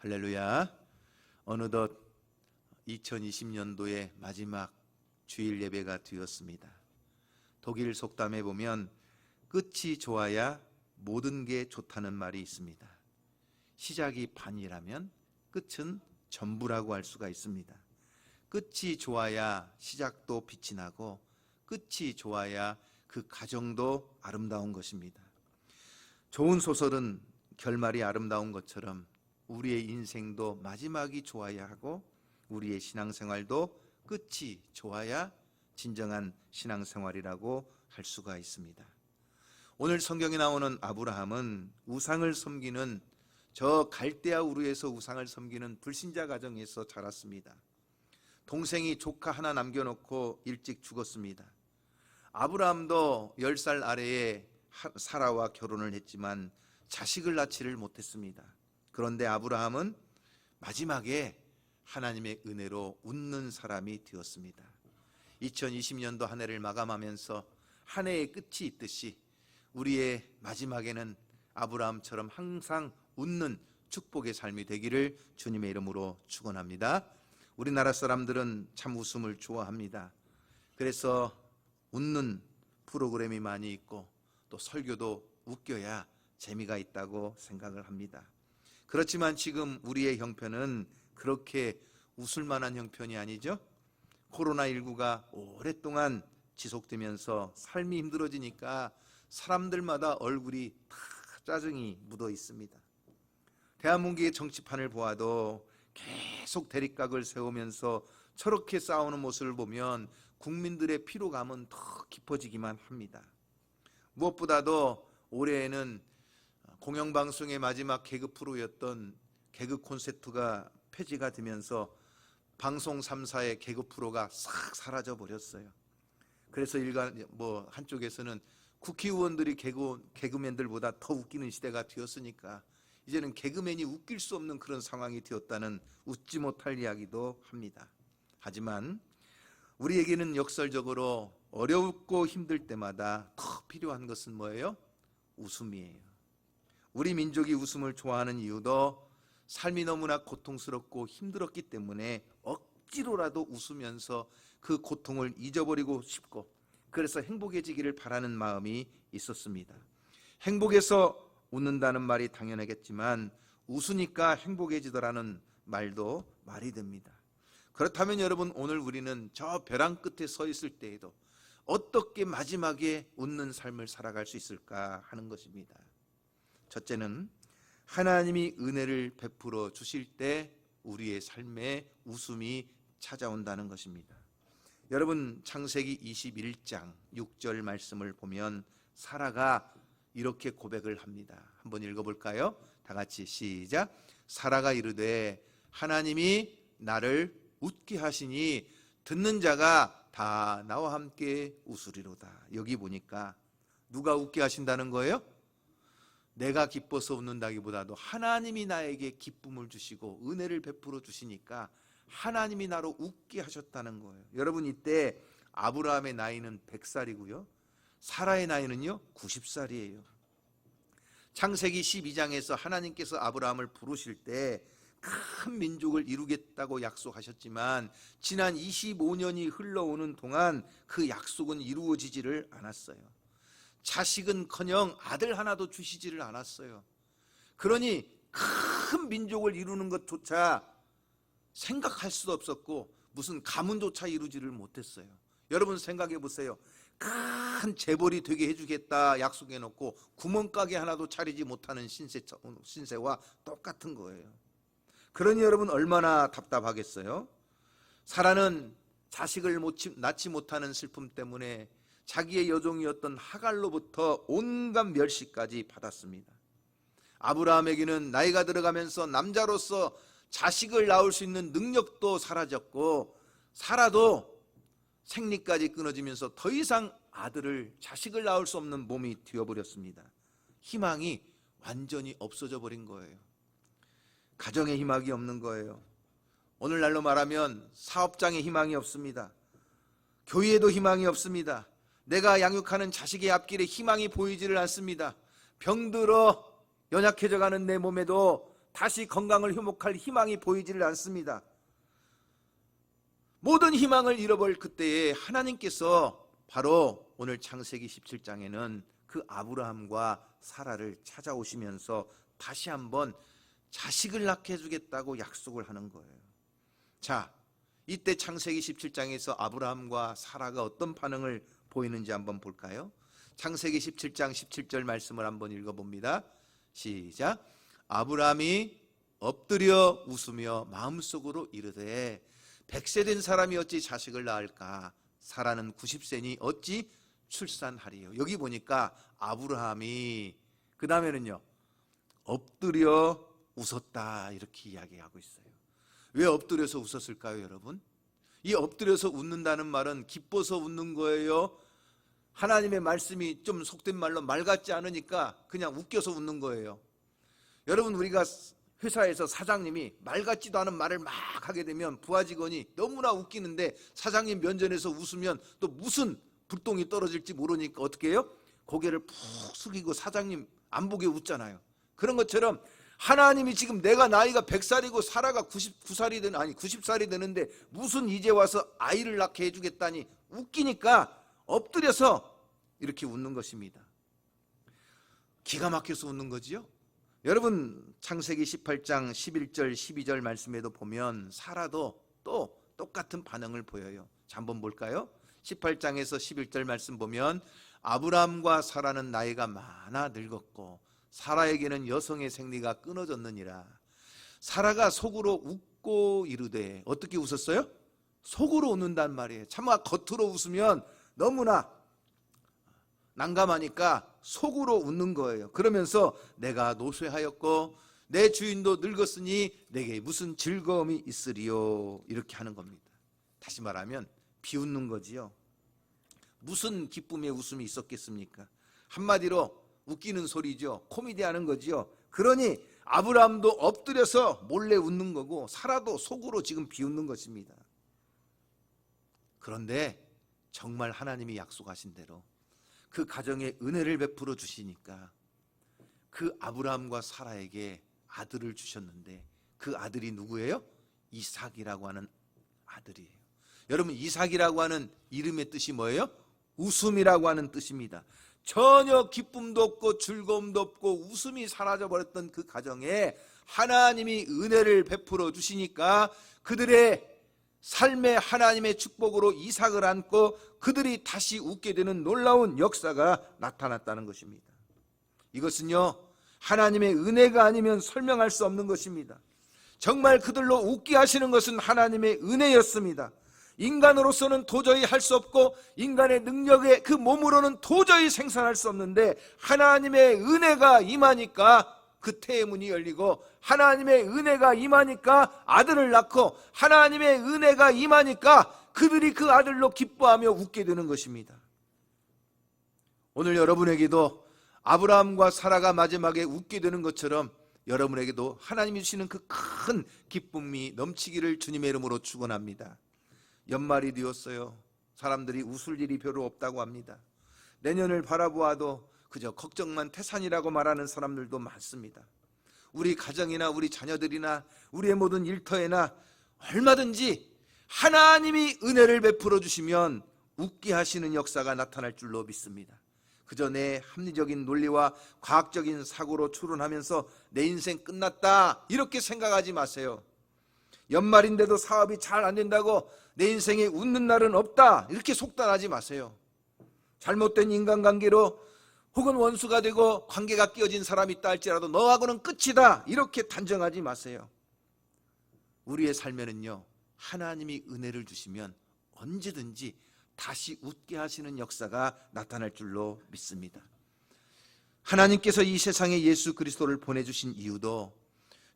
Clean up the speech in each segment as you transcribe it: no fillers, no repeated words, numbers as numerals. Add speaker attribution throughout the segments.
Speaker 1: 할렐루야. 어느덧 2020년도의 마지막 주일 예배가 되었습니다. 독일 속담에 보면 끝이 좋아야 모든 게 좋다는 말이 있습니다. 시작이 반이라면 끝은 전부라고 할 수가 있습니다. 끝이 좋아야 시작도 빛이 나고 끝이 좋아야 그 가정도 아름다운 것입니다. 좋은 소설은 결말이 아름다운 것처럼 우리의 인생도 마지막이 좋아야 하고 우리의 신앙생활도 끝이 좋아야 진정한 신앙생활이라고 할 수가 있습니다. 오늘 성경에 나오는 아브라함은 우상을 섬기는 저 갈대아 우르에서 우상을 섬기는 불신자 가정에서 자랐습니다. 동생이 조카 하나 남겨놓고 일찍 죽었습니다. 아브라함도 10살 아래에 사라와 결혼을 했지만 자식을 낳지를 못했습니다. 그런데 아브라함은 마지막에 하나님의 은혜로 웃는 사람이 되었습니다. 2020년도 한 해를 마감하면서 한 해의 끝이 있듯이 우리의 마지막에는 아브라함처럼 항상 웃는 축복의 삶이 되기를 주님의 이름으로 축원합니다. 우리나라 사람들은 참 웃음을 좋아합니다. 그래서 웃는 프로그램이 많이 있고 또 설교도 웃겨야 재미가 있다고 생각을 합니다. 그렇지만 지금 우리의 형편은 그렇게 웃을 만한 형편이 아니죠. 코로나19가 오랫동안 지속되면서 삶이 힘들어지니까 사람들마다 얼굴이 다 짜증이 묻어 있습니다. 대한민국의 정치판을 보아도 계속 대립각을 세우면서 저렇게 싸우는 모습을 보면 국민들의 피로감은 더 깊어지기만 합니다. 무엇보다도 올해에는 공영방송의 마지막 개그 프로였던 개그 콘서트가 폐지가 되면서 방송 3사의 개그 프로가 싹 사라져 버렸어요. 그래서 한쪽에서는 국회의원들이 개그맨들보다 더 웃기는 시대가 되었으니까 이제는 개그맨이 웃길 수 없는 그런 상황이 되었다는 웃지 못할 이야기도 합니다. 하지만 우리에게는 역설적으로 어렵고 힘들 때마다 더 필요한 것은 뭐예요? 웃음이에요. 우리 민족이 웃음을 좋아하는 이유도 삶이 너무나 고통스럽고 힘들었기 때문에 억지로라도 웃으면서 그 고통을 잊어버리고 싶고 그래서 행복해지기를 바라는 마음이 있었습니다. 행복해서 웃는다는 말이 당연하겠지만 웃으니까 행복해지더라는 말도 말이 됩니다. 그렇다면 여러분, 오늘 우리는 저 벼랑 끝에 서 있을 때에도 어떻게 마지막에 웃는 삶을 살아갈 수 있을까 하는 것입니다. 첫째는 하나님이 은혜를 베풀어 주실 때 우리의 삶에 웃음이 찾아온다는 것입니다. 여러분, 창세기 21장 6절 말씀을 보면 사라가 이렇게 고백을 합니다. 한번 읽어볼까요? 다 같이 시작. 사라가 이르되 하나님이 나를 웃게 하시니 듣는 자가 다 나와 함께 웃으리로다. 여기 보니까 누가 웃게 하신다는 거예요? 내가 기뻐서 웃는다기보다도 하나님이 나에게 기쁨을 주시고 은혜를 베풀어 주시니까 하나님이 나로 웃게 하셨다는 거예요. 여러분, 이때 아브라함의 나이는 100살이고요 사라의 나이는요 90살이에요 창세기 12장에서 하나님께서 아브라함을 부르실 때 큰 민족을 이루겠다고 약속하셨지만 지난 25년이 흘러오는 동안 그 약속은 이루어지지를 않았어요. 자식은커녕 아들 하나도 주시지를 않았어요. 그러니 큰 민족을 이루는 것조차 생각할 수도 없었고 무슨 가문조차 이루지를 못했어요. 여러분 생각해 보세요. 큰 재벌이 되게 해주겠다 약속해놓고 구멍가게 하나도 차리지 못하는 신세와 똑같은 거예요. 그러니 여러분 얼마나 답답하겠어요. 사라는 자식을 낳지 못하는 슬픔 때문에 자기의 여종이었던 하갈로부터 온갖 멸시까지 받았습니다. 아브라함에게는 나이가 들어가면서 남자로서 자식을 낳을 수 있는 능력도 사라졌고 사라도 생리까지 끊어지면서 더 이상 자식을 낳을 수 없는 몸이 되어버렸습니다. 희망이 완전히 없어져 버린 거예요. 가정에 희망이 없는 거예요. 오늘날로 말하면 사업장에 희망이 없습니다. 교회에도 희망이 없습니다. 내가 양육하는 자식의 앞길에 희망이 보이지를 않습니다. 병들어 연약해져가는 내 몸에도 다시 건강을 회복할 희망이 보이지를 않습니다. 모든 희망을 잃어버릴 그때에 하나님께서 바로 오늘 창세기 17장에는 그 아브라함과 사라를 찾아오시면서 다시 한번 자식을 낳게 해주겠다고 약속을 하는 거예요. 자, 이때 창세기 17장에서 아브라함과 사라가 어떤 반응을 보이는지 한번 볼까요? 창세기 17장 17절 말씀을 한번 읽어봅니다. 시작. 아브라함이 엎드려 웃으며 마음속으로 이르되 100세 된 사람이 어찌 자식을 낳을까? 사라는 90세니 어찌 출산하리요? 여기 보니까 아브라함이 그 다음에는요 엎드려 웃었다 이렇게 이야기하고 있어요. 왜 엎드려서 웃었을까요, 여러분? 이 엎드려서 웃는다는 말은 기뻐서 웃는 거예요? 하나님의 말씀이 좀 속된 말로 말 같지 않으니까 그냥 웃겨서 웃는 거예요? 여러분, 우리가 회사에서 사장님이 말 같지도 않은 말을 막 하게 되면 부하 직원이 너무나 웃기는데 사장님 면전에서 웃으면 또 무슨 불똥이 떨어질지 모르니까 어떻게 해요? 고개를 푹 숙이고 사장님 안 보게 웃잖아요. 그런 것처럼 하나님이 지금 내가 나이가 100살이고 사라가 90살이 되는데 무슨 이제 와서 아이를 낳게 해주겠다니 웃기니까 엎드려서 이렇게 웃는 것입니다. 기가 막혀서 웃는 거지요. 여러분, 창세기 18장 11절 12절 말씀에도 보면 사라도 또 똑같은 반응을 보여요. 자, 한번 볼까요? 18장에서 11절 말씀 보면 아브라함과 사라는 나이가 많아 늙었고 사라에게는 여성의 생리가 끊어졌느니라. 사라가 속으로 웃고 이르되, 어떻게 웃었어요? 속으로 웃는단 말이에요. 차마 겉으로 웃으면 너무나 난감하니까 속으로 웃는 거예요. 그러면서 내가 노쇠하였고 내 주인도 늙었으니 내게 무슨 즐거움이 있으리요, 이렇게 하는 겁니다. 다시 말하면 비웃는 거지요. 무슨 기쁨의 웃음이 있었겠습니까? 한마디로 웃기는 소리죠. 코미디하는 거지요. 그러니 아브라함도 엎드려서 몰래 웃는 거고 사라도 속으로 지금 비웃는 것입니다. 그런데 정말 하나님이 약속하신 대로 그 가정에 은혜를 베풀어 주시니까 그 아브라함과 사라에게 아들을 주셨는데 그 아들이 누구예요? 이삭이라고 하는 아들이에요. 여러분, 이삭이라고 하는 이름의 뜻이 뭐예요? 웃음이라고 하는 뜻입니다. 전혀 기쁨도 없고 즐거움도 없고 웃음이 사라져버렸던 그 가정에 하나님이 은혜를 베풀어 주시니까 그들의 삶의 하나님의 축복으로 이삭을 안고 그들이 다시 웃게 되는 놀라운 역사가 나타났다는 것입니다. 이것은요, 하나님의 은혜가 아니면 설명할 수 없는 것입니다. 정말 그들로 웃게 하시는 것은 하나님의 은혜였습니다. 인간으로서는 도저히 할 수 없고 인간의 능력에 그 몸으로는 도저히 생산할 수 없는데 하나님의 은혜가 임하니까 그 태의 문이 열리고 하나님의 은혜가 임하니까 아들을 낳고 하나님의 은혜가 임하니까 그들이 그 아들로 기뻐하며 웃게 되는 것입니다. 오늘 여러분에게도 아브라함과 사라가 마지막에 웃게 되는 것처럼 여러분에게도 하나님이 주시는 그 큰 기쁨이 넘치기를 주님의 이름으로 축원합니다. 연말이 되었어요. 사람들이 웃을 일이 별로 없다고 합니다. 내년을 바라보아도 그저 걱정만 태산이라고 말하는 사람들도 많습니다. 우리 가정이나 우리 자녀들이나 우리의 모든 일터에나 얼마든지 하나님이 은혜를 베풀어 주시면 웃게 하시는 역사가 나타날 줄로 믿습니다. 그저 내 합리적인 논리와 과학적인 사고로 추론하면서 내 인생 끝났다 이렇게 생각하지 마세요. 연말인데도 사업이 잘 안 된다고 내 인생에 웃는 날은 없다 이렇게 속단하지 마세요. 잘못된 인간관계로 혹은 원수가 되고 관계가 깨어진 사람이 있다 할지라도 너하고는 끝이다 이렇게 단정하지 마세요. 우리의 삶에는요, 하나님이 은혜를 주시면 언제든지 다시 웃게 하시는 역사가 나타날 줄로 믿습니다. 하나님께서 이 세상에 예수 그리스도를 보내주신 이유도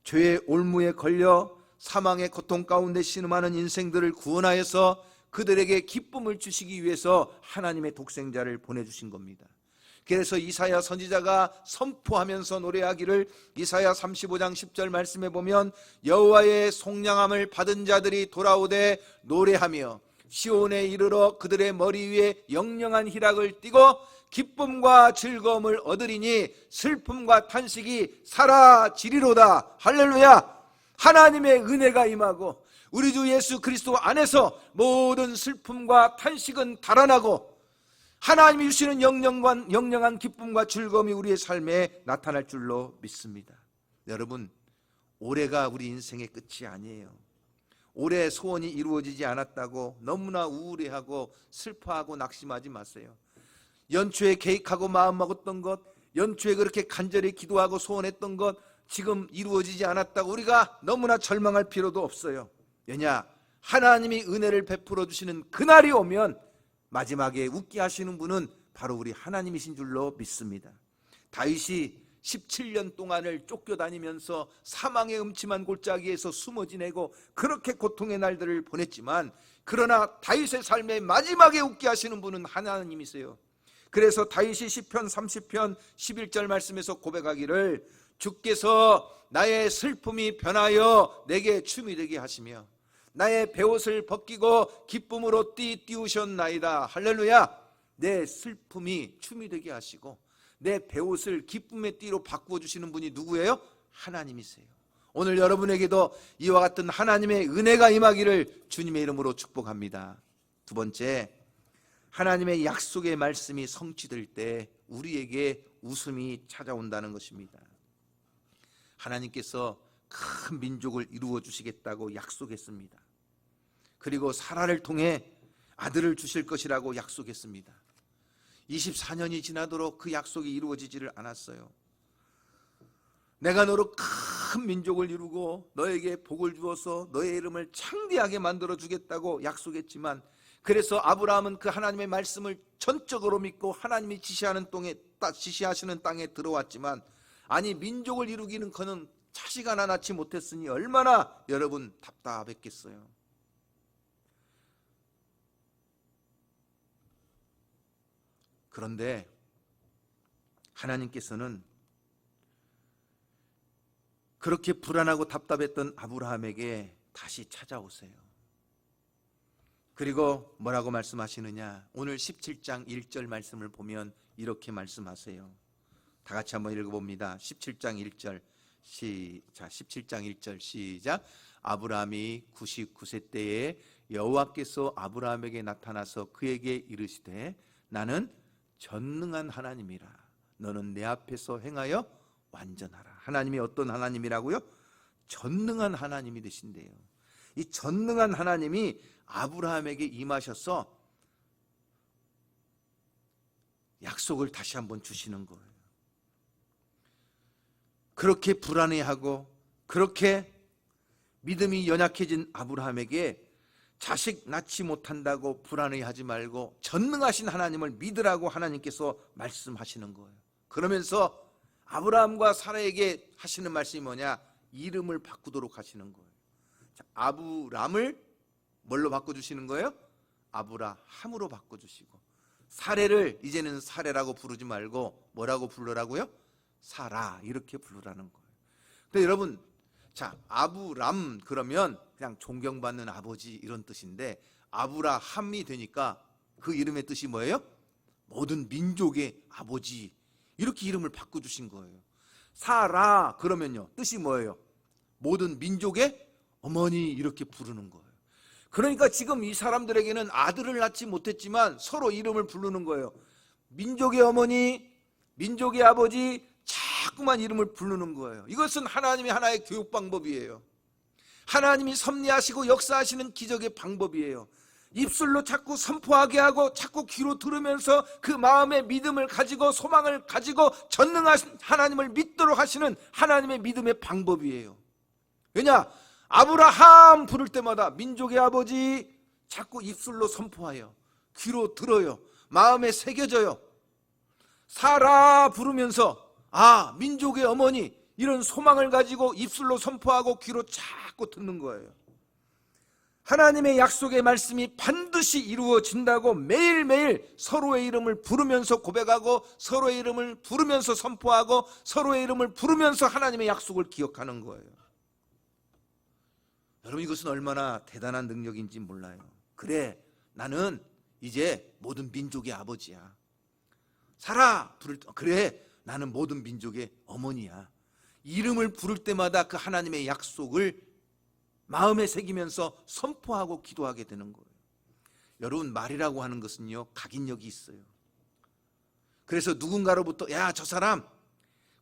Speaker 1: 죄의 올무에 걸려 사망의 고통 가운데 신음하는 인생들을 구원하여서 그들에게 기쁨을 주시기 위해서 하나님의 독생자를 보내주신 겁니다. 그래서 이사야 선지자가 선포하면서 노래하기를 이사야 35장 10절 말씀에 보면 여호와의 속량함을 받은 자들이 돌아오되 노래하며 시온에 이르러 그들의 머리 위에 영영한 희락을 띠고 기쁨과 즐거움을 얻으리니 슬픔과 탄식이 사라지리로다. 할렐루야. 하나님의 은혜가 임하고 우리 주 예수 그리스도 안에서 모든 슬픔과 탄식은 달아나고 하나님이 주시는 영영한 기쁨과 즐거움이 우리의 삶에 나타날 줄로 믿습니다. 여러분, 올해가 우리 인생의 끝이 아니에요. 올해 소원이 이루어지지 않았다고 너무나 우울해하고 슬퍼하고 낙심하지 마세요. 연초에 계획하고 마음먹었던 것, 연초에 그렇게 간절히 기도하고 소원했던 것 지금 이루어지지 않았다고 우리가 너무나 절망할 필요도 없어요. 왜냐? 하나님이 은혜를 베풀어 주시는 그날이 오면 마지막에 웃게 하시는 분은 바로 우리 하나님이신 줄로 믿습니다. 다윗이 17년 동안을 쫓겨다니면서 사망의 음침한 골짜기에서 숨어 지내고 그렇게 고통의 날들을 보냈지만, 그러나 다윗의 삶의 마지막에 웃게 하시는 분은 하나님이세요. 그래서 다윗이 시편 30편 11절 말씀에서 고백하기를, 주께서 나의 슬픔이 변하여 내게 춤이 되게 하시며 나의 베옷을 벗기고 기쁨으로 띄우셨나이다. 할렐루야. 내 슬픔이 춤이 되게 하시고 내 베옷을 기쁨의 띠로 바꾸어 주시는 분이 누구예요? 하나님이세요. 오늘 여러분에게도 이와 같은 하나님의 은혜가 임하기를 주님의 이름으로 축복합니다. 두 번째, 하나님의 약속의 말씀이 성취될 때 우리에게 웃음이 찾아온다는 것입니다. 하나님께서 큰 민족을 이루어 주시겠다고 약속했습니다. 그리고 사라를 통해 아들을 주실 것이라고 약속했습니다. 24년이 지나도록 그 약속이 이루어지지를 않았어요. 내가 너로 큰 민족을 이루고 너에게 복을 주어서 너의 이름을 창대하게 만들어 주겠다고 약속했지만, 그래서 아브라함은 그 하나님의 말씀을 전적으로 믿고 하나님이 지시하시는 땅에 들어왔지만, 아니 민족을 이루기는 그는 자식 하나 낳지 못했으니 얼마나 여러분 답답했겠어요. 그런데 하나님께서는 그렇게 불안하고 답답했던 아브라함에게 다시 찾아오세요. 그리고 뭐라고 말씀하시느냐? 오늘 17장 1절 말씀을 보면 이렇게 말씀하세요. 다 같이 한번 읽어봅니다. 17장 1절 시작. 17장 1절 시작. 아브라함이 99세 때에 여호와께서 아브라함에게 나타나서 그에게 이르시되 나는 전능한 하나님이라. 너는 내 앞에서 행하여 완전하라. 하나님이 어떤 하나님이라고요? 전능한 하나님이 되신대요. 이 전능한 하나님이 아브라함에게 임하셔서 약속을 다시 한번 주시는 거예요. 그렇게 불안해하고 그렇게 믿음이 연약해진 아브라함에게 자식 낳지 못한다고 불안해하지 말고 전능하신 하나님을 믿으라고 하나님께서 말씀하시는 거예요. 그러면서 아브라함과 사라에게 하시는 말씀이 뭐냐? 이름을 바꾸도록 하시는 거예요. 자, 아브람을 뭘로 바꿔주시는 거예요? 아브라함으로 바꿔주시고, 사례를 이제는 사례라고 부르지 말고 뭐라고 부르라고요? 사라, 이렇게 부르라는 거예요. 근데 여러분, 자, 아브람 그러면 그냥 존경받는 아버지 이런 뜻인데, 아브라함이 되니까 그 이름의 뜻이 뭐예요? 모든 민족의 아버지, 이렇게 이름을 바꿔주신 거예요. 사라 그러면요 뜻이 뭐예요? 모든 민족의 어머니, 이렇게 부르는 거예요. 그러니까 지금 이 사람들에게는 아들을 낳지 못했지만 서로 이름을 부르는 거예요. 민족의 어머니, 민족의 아버지, 자꾸만 이름을 부르는 거예요. 이것은 하나님의 하나의 교육 방법이에요. 하나님이 섭리하시고 역사하시는 기적의 방법이에요. 입술로 자꾸 선포하게 하고 자꾸 귀로 들으면서 그 마음의 믿음을 가지고 소망을 가지고 전능하신 하나님을 믿도록 하시는 하나님의 믿음의 방법이에요. 왜냐? 아브라함 부를 때마다 민족의 아버지 자꾸 입술로 선포하여 귀로 들어요. 마음에 새겨져요. 사라 부르면서 민족의 어머니, 이런 소망을 가지고 입술로 선포하고 귀로 자꾸 듣는 거예요. 하나님의 약속의 말씀이 반드시 이루어진다고 매일매일 서로의 이름을 부르면서 고백하고 서로의 이름을 부르면서 선포하고 서로의 이름을 부르면서 하나님의 약속을 기억하는 거예요. 여러분, 이것은 얼마나 대단한 능력인지 몰라요. 그래, 나는 이제 모든 민족의 아버지야. 사라 부를 때 그래 나는 모든 민족의 어머니야. 이름을 부를 때마다 그 하나님의 약속을 마음에 새기면서 선포하고 기도하게 되는 거예요. 여러분, 말이라고 하는 것은요 각인력이 있어요. 그래서 누군가로부터 야, 저 사람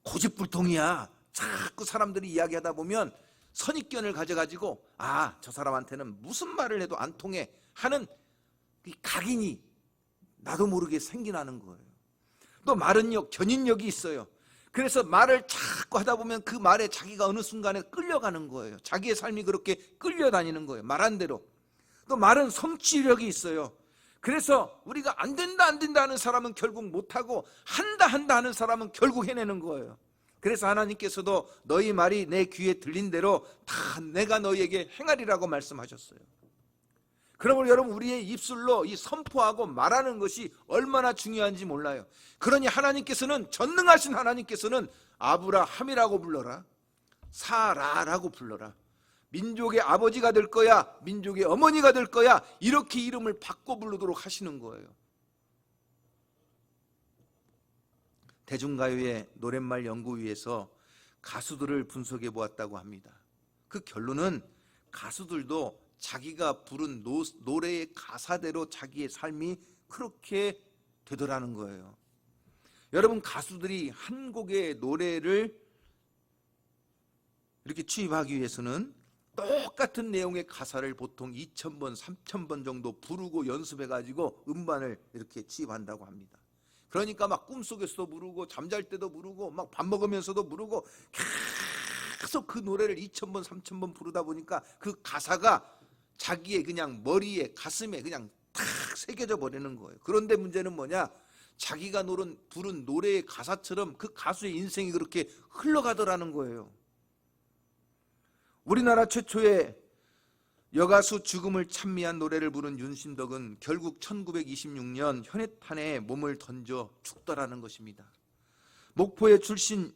Speaker 1: 고집불통이야, 자꾸 사람들이 이야기하다 보면 선입견을 가져가지고 아, 저 사람한테는 무슨 말을 해도 안 통해 하는 이 각인이 나도 모르게 생겨나는 거예요. 또 말은요 견인력이 있어요. 그래서 말을 자꾸 하다 보면 그 말에 자기가 어느 순간에 끌려가는 거예요. 자기의 삶이 그렇게 끌려다니는 거예요, 말한 대로. 또 말은 성취력이 있어요. 그래서 우리가 안 된다 하는 사람은 결국 못하고 한다 하는 사람은 결국 해내는 거예요. 그래서 하나님께서도 너희 말이 내 귀에 들린 대로 다 내가 너희에게 행하리라고 말씀하셨어요. 그러므로 여러분, 우리의 입술로 이 선포하고 말하는 것이 얼마나 중요한지 몰라요. 그러니 하나님께서는, 전능하신 하나님께서는 아브라함이라고 불러라, 사라라고 불러라, 민족의 아버지가 될 거야, 민족의 어머니가 될 거야, 이렇게 이름을 바꿔 부르도록 하시는 거예요. 대중가요의 노랫말 연구위에서 가수들을 분석해 보았다고 합니다. 그 결론은 가수들도 자기가 부른 노래의 가사대로 자기의 삶이 그렇게 되더라는 거예요. 여러분, 가수들이 한 곡의 노래를 이렇게 취입하기 위해서는 똑같은 내용의 가사를 보통 2,000번, 3,000번 정도 부르고 연습해가지고 음반을 이렇게 취입한다고 합니다. 그러니까 막 꿈속에서도 부르고 잠잘 때도 부르고 막 밥 먹으면서도 부르고 계속 그 노래를 2,000번, 3,000번 부르다 보니까 그 가사가 자기의 그냥 머리에, 가슴에 그냥 탁 새겨져 버리는 거예요. 그런데 문제는 뭐냐? 자기가 부른 노래의 가사처럼 그 가수의 인생이 그렇게 흘러가더라는 거예요. 우리나라 최초의 여가수 죽음을 찬미한 노래를 부른 윤신덕은 결국 1926년 현해탄에 몸을 던져 죽더라는 것입니다. 목포의 출신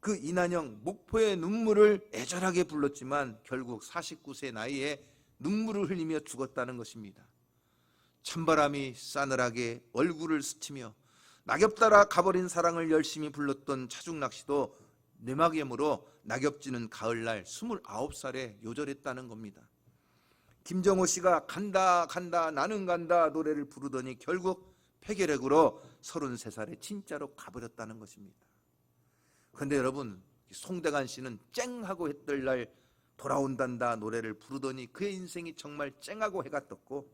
Speaker 1: 그 이난영, 목포의 눈물을 애절하게 불렀지만 결국 49세 나이에 눈물을 흘리며 죽었다는 것입니다. 찬바람이 싸늘하게 얼굴을 스치며 낙엽 따라 가버린 사랑을 열심히 불렀던 차중락씨도 뇌막염으로 낙엽지는 가을날 29살에 요절했다는 겁니다. 김정호 씨가 간다 나는 간다 노래를 부르더니 결국 폐결핵으로 33살에 진짜로 가버렸다는 것입니다. 그런데 여러분, 송대관 씨는 쨍하고 했던 날 돌아온단다 노래를 부르더니 그의 인생이 정말 쨍하고 해가 떴고,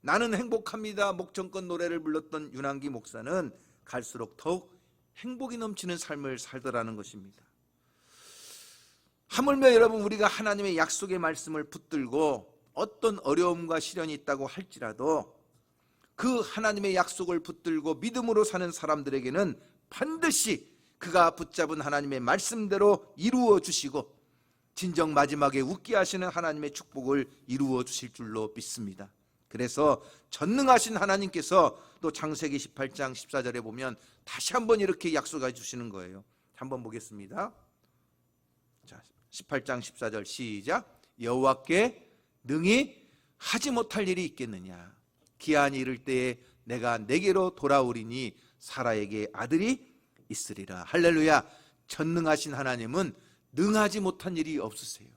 Speaker 1: 나는 행복합니다 목청껏 노래를 불렀던 윤한기 목사는 갈수록 더욱 행복이 넘치는 삶을 살더라는 것입니다. 하물며 여러분, 우리가 하나님의 약속의 말씀을 붙들고 어떤 어려움과 시련이 있다고 할지라도 그 하나님의 약속을 붙들고 믿음으로 사는 사람들에게는 반드시 그가 붙잡은 하나님의 말씀대로 이루어 주시고 진정 마지막에 웃게 하시는 하나님의 축복을 이루어 주실 줄로 믿습니다. 그래서 전능하신 하나님께서 또 창세기 18장 14절에 보면 다시 한번 이렇게 약속해 주시는 거예요. 한번 보겠습니다. 자, 18장 14절 시작. 여호와께 능히 하지 못할 일이 있겠느냐? 기한이 이를 때에 내가 내게로 돌아오리니 사라에게 아들이 있으리라. 할렐루야. 전능하신 하나님은 능하지 못한 일이 없으세요.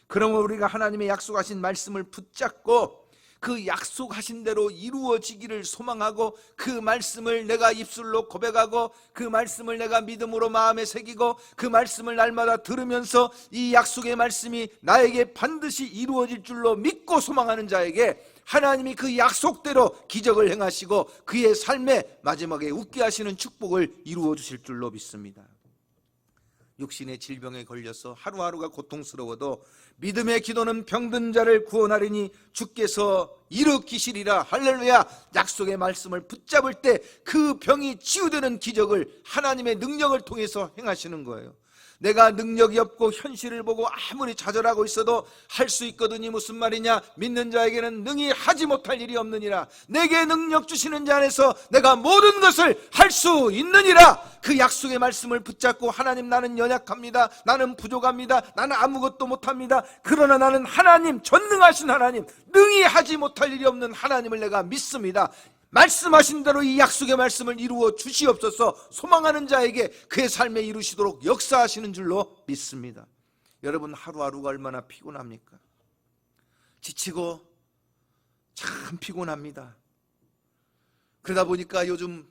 Speaker 1: 그러면 우리가 하나님의 약속하신 말씀을 붙잡고 그 약속하신 대로 이루어지기를 소망하고 그 말씀을 내가 입술로 고백하고 그 말씀을 내가 믿음으로 마음에 새기고 그 말씀을 날마다 들으면서 이 약속의 말씀이 나에게 반드시 이루어질 줄로 믿고 소망하는 자에게 하나님이 그 약속대로 기적을 행하시고 그의 삶에 마지막에 웃게 하시는 축복을 이루어 주실 줄로 믿습니다. 육신의 질병에 걸려서 하루하루가 고통스러워도 믿음의 기도는 병든 자를 구원하리니 주께서 일으키시리라. 할렐루야. 약속의 말씀을 붙잡을 때 그 병이 치유되는 기적을 하나님의 능력을 통해서 행하시는 거예요. 내가 능력이 없고 현실을 보고 아무리 좌절하고 있어도 할 수 있거든요. 무슨 말이냐? 믿는 자에게는 능히 하지 못할 일이 없느니라. 내게 능력 주시는 자 안에서 내가 모든 것을 할 수 있느니라. 그 약속의 말씀을 붙잡고 하나님, 나는 연약합니다. 나는 부족합니다. 나는 아무것도 못합니다. 그러나 나는 하나님, 전능하신 하나님, 능히 하지 못할 일이 없는 하나님을 내가 믿습니다. 말씀하신 대로 이 약속의 말씀을 이루어 주시옵소서. 소망하는 자에게 그의 삶에 이루시도록 역사하시는 줄로 믿습니다. 여러분, 하루하루가 얼마나 피곤합니까? 지치고 참 피곤합니다. 그러다 보니까 요즘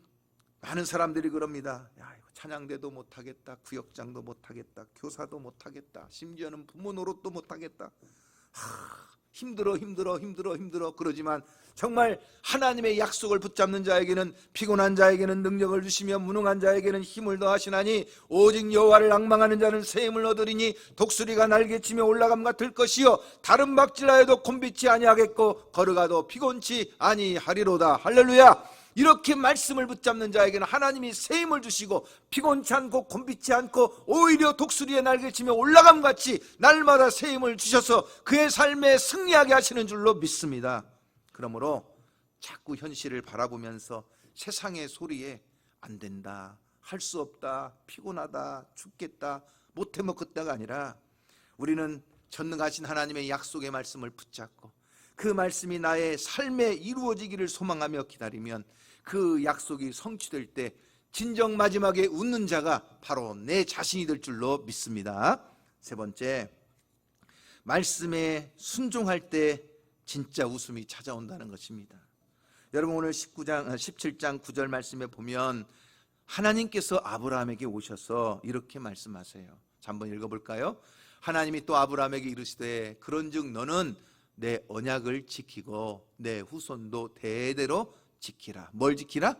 Speaker 1: 많은 사람들이 그럽니다. 야, 이거 찬양대도 못하겠다, 구역장도 못하겠다, 교사도 못하겠다, 심지어는 부모 노릇도 못하겠다. 힘들어 그러지만 정말 하나님의 약속을 붙잡는 자에게는, 피곤한 자에게는 능력을 주시며 무능한 자에게는 힘을 더하시나니 오직 여호와를 앙망하는 자는 새 힘을 얻으리니 독수리가 날개치며 올라감과 들 것이요 다른 박질하여도 곤비치 아니하겠고 걸어가도 피곤치 아니하리로다. 할렐루야. 이렇게 말씀을 붙잡는 자에게는 하나님이 새 힘을 주시고 피곤치 않고 곤비치 않고 오히려 독수리의 날개치며 올라감같이 날마다 새 힘을 주셔서 그의 삶에 승리하게 하시는 줄로 믿습니다. 그러므로 자꾸 현실을 바라보면서 세상의 소리에 안 된다, 할 수 없다, 피곤하다, 죽겠다, 못해 먹겠다가 아니라 우리는 전능하신 하나님의 약속의 말씀을 붙잡고 그 말씀이 나의 삶에 이루어지기를 소망하며 기다리면 그 약속이 성취될 때 진정 마지막에 웃는 자가 바로 내 자신이 될 줄로 믿습니다. 세 번째, 말씀에 순종할 때 진짜 웃음이 찾아온다는 것입니다. 여러분, 오늘 17장 9절 말씀에 보면 하나님께서 아브라함에게 오셔서 이렇게 말씀하세요. 자, 한번 읽어볼까요? 하나님이 또 아브라함에게 이르시되 그런즉 너는 내 언약을 지키고 내 후손도 대대로 지키라. 뭘 지키라?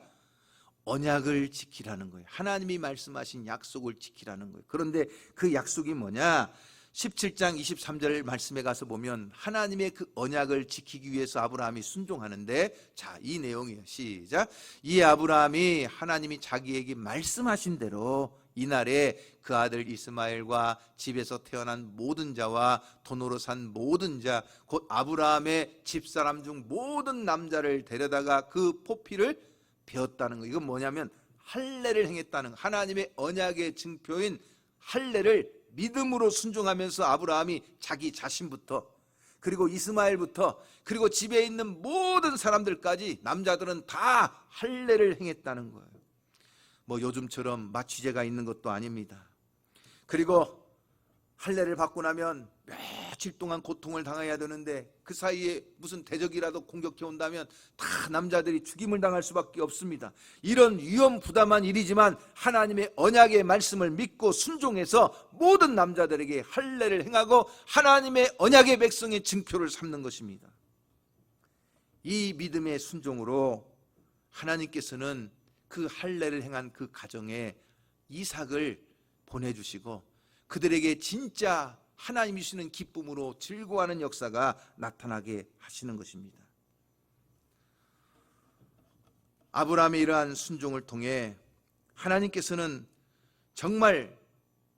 Speaker 1: 언약을 지키라는 거예요. 하나님이 말씀하신 약속을 지키라는 거예요. 그런데 그 약속이 뭐냐? 17장 23절 말씀에 가서 보면 하나님의 그 언약을 지키기 위해서 아브라함이 순종하는데, 자, 이 내용이에요. 시작. 이 아브라함이 하나님이 자기에게 말씀하신 대로 이날에 그 아들 이스마엘과 집에서 태어난 모든 자와 돈으로 산 모든 자, 곧 아브라함의 집사람 중 모든 남자를 데려다가 그 포피를 베었다는 거. 이건 뭐냐면 할례를 행했다는 거. 하나님의 언약의 증표인 할례를 믿음으로 순종하면서 아브라함이 자기 자신부터, 그리고 이스마엘부터, 그리고 집에 있는 모든 사람들까지, 남자들은 다 할례를 행했다는 거예요. 뭐 요즘처럼 마취제가 있는 것도 아닙니다. 그리고 할례를 받고 나면 며칠 동안 고통을 당해야 되는데 그 사이에 무슨 대적이라도 공격해 온다면 다 남자들이 죽임을 당할 수밖에 없습니다. 이런 위험 부담한 일이지만 하나님의 언약의 말씀을 믿고 순종해서 모든 남자들에게 할례를 행하고 하나님의 언약의 백성의 증표를 삼는 것입니다. 이 믿음의 순종으로 하나님께서는 그 할례를 행한 그 가정에 이삭을 보내주시고 그들에게 진짜 하나님이 주시는 기쁨으로 즐거워하는 역사가 나타나게 하시는 것입니다. 아브라함의 이러한 순종을 통해 하나님께서는 정말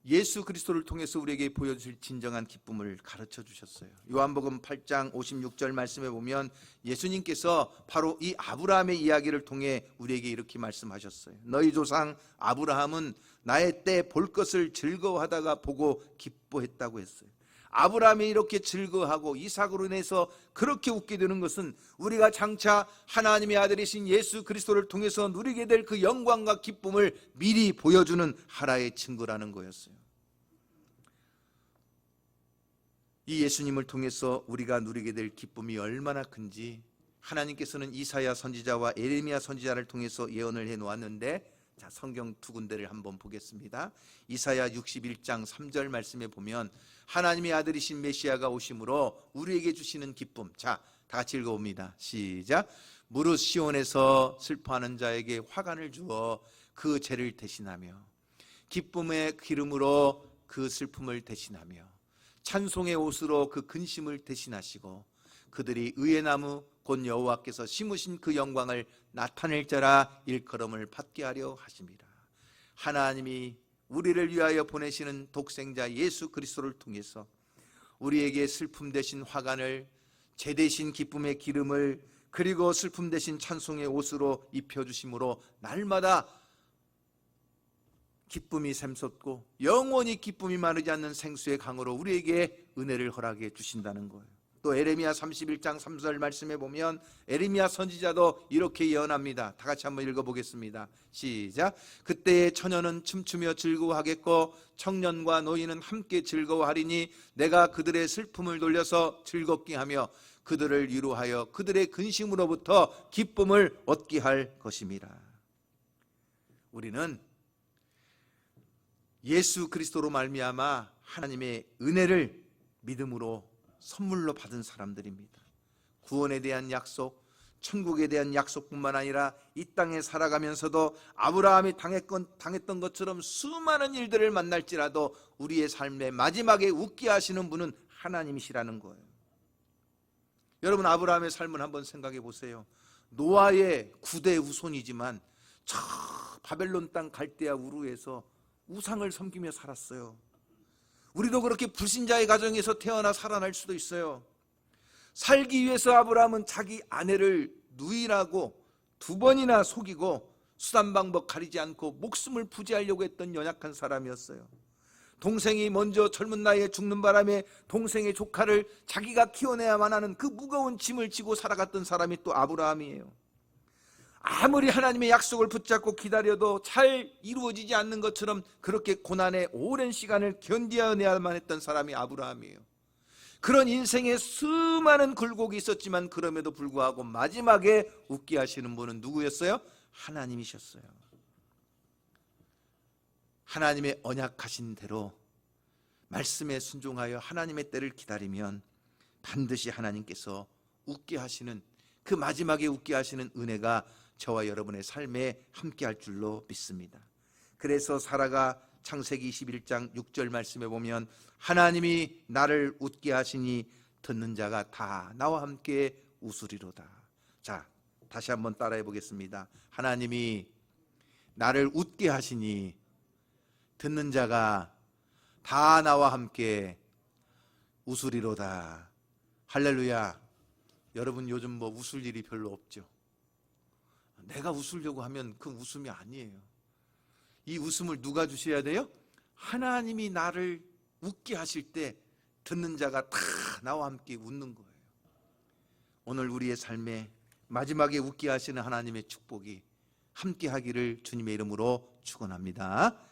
Speaker 1: 예수 그리스도를 통해서 우리에게 보여주실 진정한 기쁨을 가르쳐 주셨어요. 요한복음 8장 56절 말씀에 보면 예수님께서 바로 이 아브라함의 이야기를 통해 우리에게 이렇게 말씀하셨어요. 너희 조상 아브라함은 나의 때 볼 것을 즐거워하다가 보고 기뻐했다고 했어요. 아브라함이 이렇게 즐거워하고 이삭으로 인해서 그렇게 웃게 되는 것은 우리가 장차 하나님의 아들이신 예수 그리스도를 통해서 누리게 될 그 영광과 기쁨을 미리 보여주는 하나의 증거라는 거였어요. 이 예수님을 통해서 우리가 누리게 될 기쁨이 얼마나 큰지 하나님께서는 이사야 선지자와 에레미야 선지자를 통해서 예언을 해놓았는데, 자, 성경 두 군데를 한번 보겠습니다. 이사야 61장 3절 말씀에 보면 하나님의 아들이신 메시아가 오심으로 우리에게 주시는 기쁨, 자, 다 같이 읽어봅니다. 시작. 무릇 시온에서 슬퍼하는 자에게 화관을 주어 그 죄를 대신하며 기쁨의 기름으로 그 슬픔을 대신하며 찬송의 옷으로 그 근심을 대신하시고 그들이 의의 나무 곧 여호와께서 심으신 그 영광을 나타낼 자라 일컬음을 받게 하려 하십니다. 하나님이 우리를 위하여 보내시는 독생자 예수 그리스도를 통해서 우리에게 슬픔 대신 화관을, 죄 대신 기쁨의 기름을, 그리고 슬픔 대신 찬송의 옷으로 입혀주심으로 날마다 기쁨이 샘솟고 영원히 기쁨이 마르지 않는 생수의 강으로 우리에게 은혜를 허락해 주신다는 거예요. 또 에레미야 31장 3절 말씀에 보면 에레미야 선지자도 이렇게 예언합니다. 다 같이 한번 읽어보겠습니다. 시작. 그때의 처녀는 춤추며 즐거워하겠고 청년과 노인은 함께 즐거워하리니 내가 그들의 슬픔을 돌려서 즐겁게 하며 그들을 위로하여 그들의 근심으로부터 기쁨을 얻게 할 것임이라. 우리는 예수 그리스도로 말미암아 하나님의 은혜를 믿음으로 선물로 받은 사람들입니다. 구원에 대한 약속, 천국에 대한 약속뿐만 아니라 이 땅에 살아가면서도 아브라함이 당했던 것처럼 수많은 일들을 만날지라도 우리의 삶의 마지막에 웃게 하시는 분은 하나님이시라는 거예요. 여러분, 아브라함의 삶을 한번 생각해 보세요. 노아의 9대 후손이지만 저 바벨론 땅 갈대아 우르에서 우상을 섬기며 살았어요. 우리도 그렇게 불신자의 가정에서 태어나 살아날 수도 있어요. 살기 위해서 아브라함은 자기 아내를 누이라고 2번이나 속이고 수단 방법 가리지 않고 목숨을 부지하려고 했던 연약한 사람이었어요. 동생이 먼저 젊은 나이에 죽는 바람에 동생의 조카를 자기가 키워내야만 하는 그 무거운 짐을 지고 살아갔던 사람이 또 아브라함이에요. 아무리 하나님의 약속을 붙잡고 기다려도 잘 이루어지지 않는 것처럼 그렇게 고난의 오랜 시간을 견뎌내야만 했던 사람이 아브라함이에요. 그런 인생에 수많은 굴곡이 있었지만 그럼에도 불구하고 마지막에 웃게 하시는 분은 누구였어요? 하나님이셨어요. 하나님의 언약하신 대로 말씀에 순종하여 하나님의 때를 기다리면 반드시 하나님께서 웃게 하시는, 그 마지막에 웃게 하시는 은혜가 저와 여러분의 삶에 함께 할 줄로 믿습니다. 그래서 사라가 창세기 21장 6절 말씀에 보면 하나님이 나를 웃게 하시니 듣는 자가 다 나와 함께 웃으리로다. 자, 다시 한번 따라해 보겠습니다. 하나님이 나를 웃게 하시니 듣는 자가 다 나와 함께 웃으리로다. 할렐루야. 여러분, 요즘 뭐 웃을 일이 별로 없죠. 내가 웃으려고 하면 그 웃음이 아니에요. 이 웃음을 누가 주셔야 돼요? 하나님이 나를 웃게 하실 때 듣는 자가 다 나와 함께 웃는 거예요. 오늘 우리의 삶에 마지막에 웃게 하시는 하나님의 축복이 함께 하기를 주님의 이름으로 축원합니다.